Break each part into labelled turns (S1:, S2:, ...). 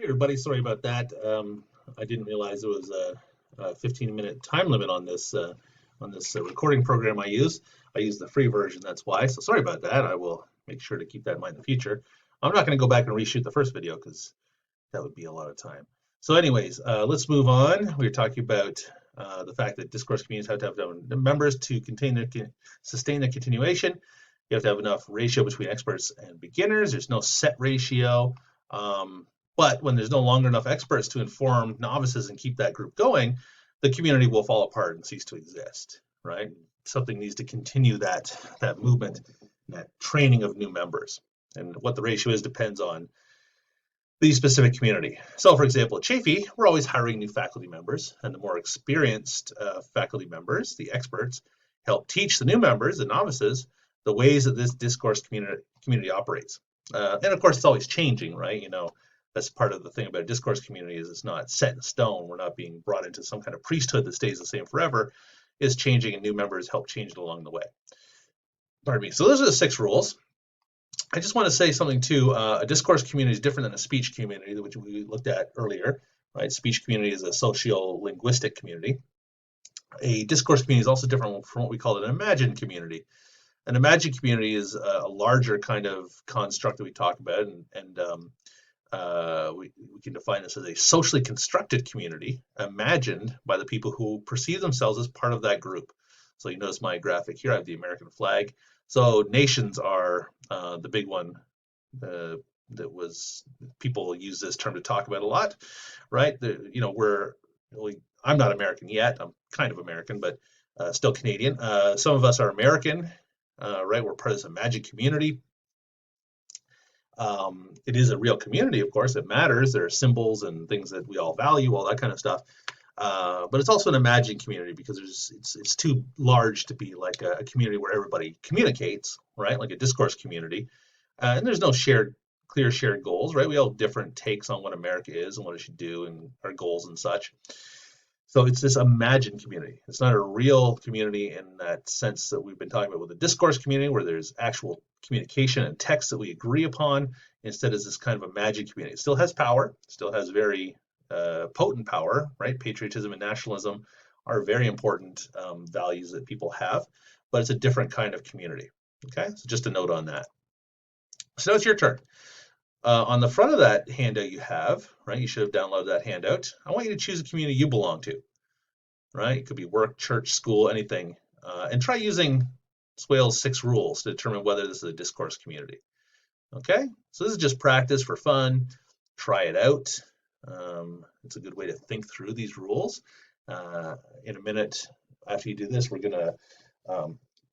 S1: everybody, sorry about that. I didn't realize there was a 15-minute time limit on this recording program I use. I use the free version, that's why. So sorry about that. I will make sure to keep that in mind in the future. I'm not going to go back and reshoot the first video because that would be a lot of time. So anyways, let's move on. We were talking about the fact that discourse communities have to have enough members to sustain their continuation. You have to have enough ratio between experts and beginners. There's no set ratio. But when there's no longer enough experts to inform novices and keep that group going, the community will fall apart and cease to exist, right? Something needs to continue that movement, that training of new members. And what the ratio is depends on the specific community. So for example, at Chafee, we're always hiring new faculty members, and the more experienced faculty members, the experts, help teach the new members, the novices, the ways that this discourse community operates. And of course, it's always changing, right? That's part of the thing about a discourse community is it's not set in stone. We're not being brought into some kind of priesthood that stays the same forever. It's changing, and new members help change it along the way. Pardon me. So those are the 6 rules. I just want to say something too. A discourse community is different than a speech community, which we looked at earlier. Right? Speech community is a socio-linguistic community. A discourse community is also different from what we call an imagined community. An imagined community is a larger kind of construct that we talk about, and we can define this as a socially constructed community imagined by the people who perceive themselves as part of that group. So you notice my graphic here, I have the American flag. So nations are the big one that was, people use this term to talk about a lot, right? I'm not American yet, I'm kind of American, but still Canadian. Some of us are American, right? We're part of this imagined community. It is a real community, of course. It matters. There are symbols and things that we all value, all that kind of stuff. But it's also an imagined community because it's too large to be like a community where everybody communicates, right? Like a discourse community. And there's no clear shared goals, right? We all have different takes on what America is and what it should do and our goals and such. So it's this imagined community. It's not a real community in that sense that we've been talking about with the discourse community, where there's actual communication and text that we agree upon. Instead, it's this kind of imagined community. It still has power, still has very potent power, right? Patriotism and nationalism are very important values that people have, but it's a different kind of community. Okay, so just a note on that. So now it's your turn. On the front of that handout you have, right, you should have downloaded that handout. I want you to choose a community you belong to, right? It could be work, church, school, anything. And try using Swale's 6 rules to determine whether this is a discourse community. Okay, so this is just practice for fun. Try it out. It's a good way to think through these rules. In a minute, after you do this, we're going to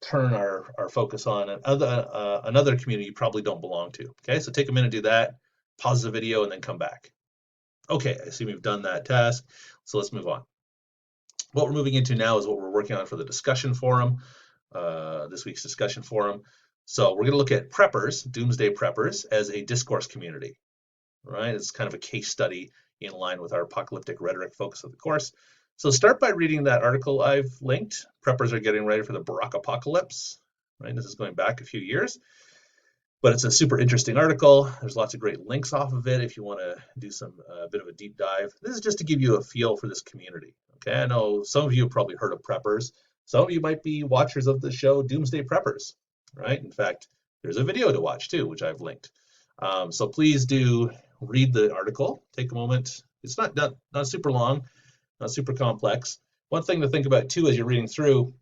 S1: turn our focus on another community you probably don't belong to. Okay, so take a minute, do that, pause the video, and then come back. Okay, I see we've done that task, so let's move on. What we're moving into now is what we're working on for the discussion forum, this week's discussion forum. So we're going to look at preppers, doomsday preppers, as a discourse community. Right, it's kind of a case study in line with our apocalyptic rhetoric focus of the course. So start by reading that article I've linked. Preppers are getting ready for the Barack apocalypse. Right, this is going back a few years, but it's a super interesting article. There's lots of great links off of it if you want to do a bit of a deep dive. This is just to give you a feel for this community. Okay, I know some of you have probably heard of preppers. Some of you might be watchers of the show Doomsday Preppers. Right, in fact, there's a video to watch too, which I've linked. So please do read the article. Take a moment. It's not super long, not super complex. One thing to think about too as you're reading through,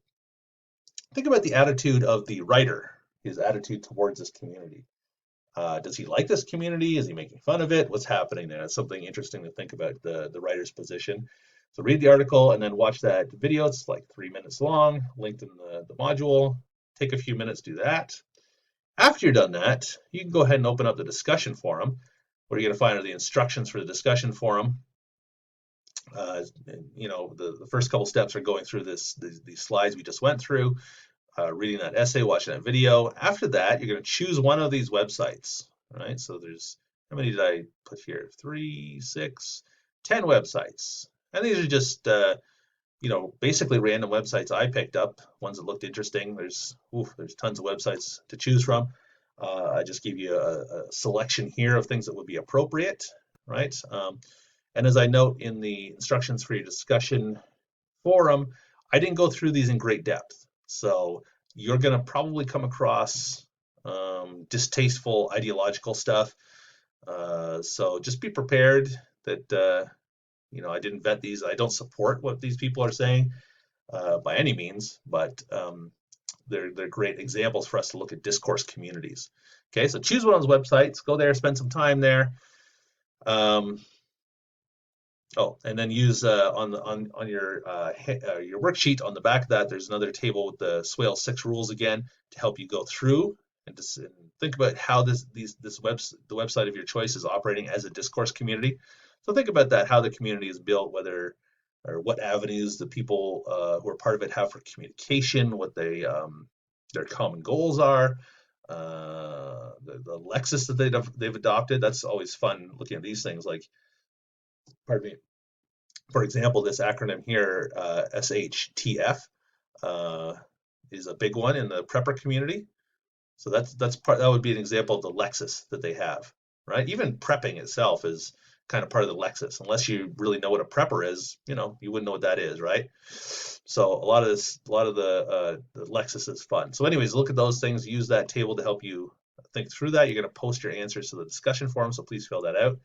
S1: think about the attitude of the writer, his attitude towards this community. Does he like this community? Is he making fun of it? What's happening there? That's something interesting to think about the writer's position. So read the article and then watch that video. It's like 3 minutes long, linked in the module. Take a few minutes, do that. After you're done that, you can go ahead and open up the discussion forum. What you're going to find are the instructions for the discussion forum. The first couple steps are going through these slides we just went through, reading that essay, watching that video. After that, you're going to choose one of these websites. Right? So there's, how many did I put here? 3, 6, 10 websites. And these are just basically random websites I picked up, ones that looked interesting. There's tons of websites to choose from. I just give you a selection here of things that would be appropriate. right? And as I note in the instructions for your discussion forum, I didn't go through these in great depth. So you're going to probably come across distasteful ideological stuff. So just be prepared that I didn't vet these. I don't support what these people are saying by any means, but they're great examples for us to look at discourse communities. Okay, so choose one of those websites, go there, spend some time there. And then use on your worksheet on the back of that. There's another table with the Swale 6 rules again to help you go through and think about how the website of your choice is operating as a discourse community. So think about that, how the community is built, whether or what avenues the people who are part of it have for communication, what their common goals are, the Lexis that they've adopted. That's always fun looking at these things. Like, pardon me. For example, this acronym here, SHTF, is a big one in the prepper community. So that would be an example of the Lexis that they have, right? Even prepping itself is kind of part of the Lexis. Unless you really know what a prepper is, you wouldn't know what that is, right? So a lot of the Lexis is fun. So anyways, look at those things. Use that table to help you think through that. You're going to post your answers to the discussion forum, so please fill that out.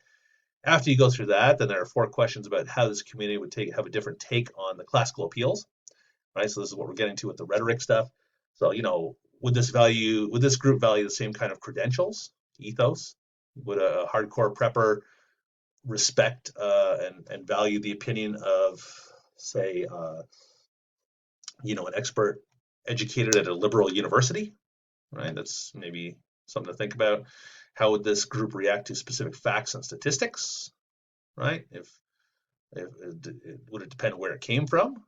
S1: After you go through that, then there are 4 questions about how this community would have a different take on the classical appeals, right? So this is what we're getting to with the rhetoric stuff. So, would this group value the same kind of credentials, ethos? Would a hardcore prepper respect and value the opinion of, say, an expert educated at a liberal university, right? That's maybe something to think about. How would this group react to specific facts and statistics, right? If would it depend where it came from,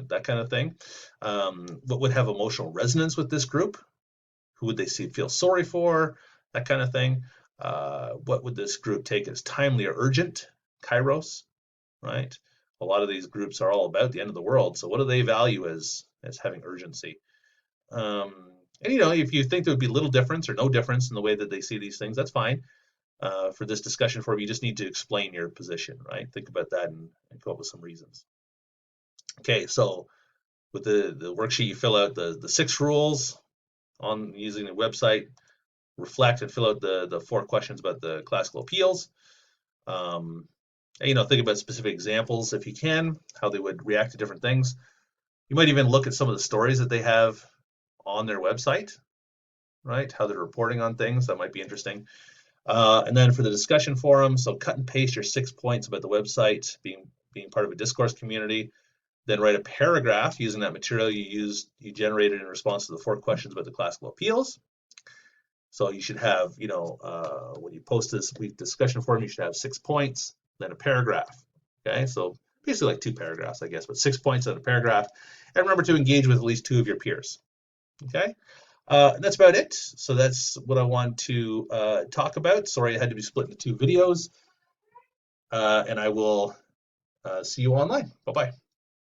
S1: that kind of thing. What would have emotional resonance with this group? Who would they feel sorry for? That kind of thing. What would this group take as timely or urgent? Kairos, right? A lot of these groups are all about the end of the world. So what do they value as having urgency? And if you think there would be little difference or no difference in the way that they see these things, that's fine. For this discussion forum, you just need to explain your position, right? Think about that and come up with some reasons. Okay, so with the worksheet, you fill out the 6 rules on using the website, reflect and fill out the 4 questions about the classical appeals. And, think about specific examples if you can, how they would react to different things. You might even look at some of the stories that they have on their website, right? How they're reporting on things. That might be interesting. And then for the discussion forum, so cut and paste your 6 points about the website being part of a discourse community. Then write a paragraph using that material you generated in response to the 4 questions about the classical appeals. So you should have, when you post this week discussion forum, you should have 6 points, then a paragraph. Okay, so basically like 2 paragraphs, I guess, but 6 points and a paragraph. And remember to engage with at least 2 of your peers. Okay, that's about it. So that's what I want to talk about. Sorry, it had to be split into 2 videos. And I will see you online. Bye-bye.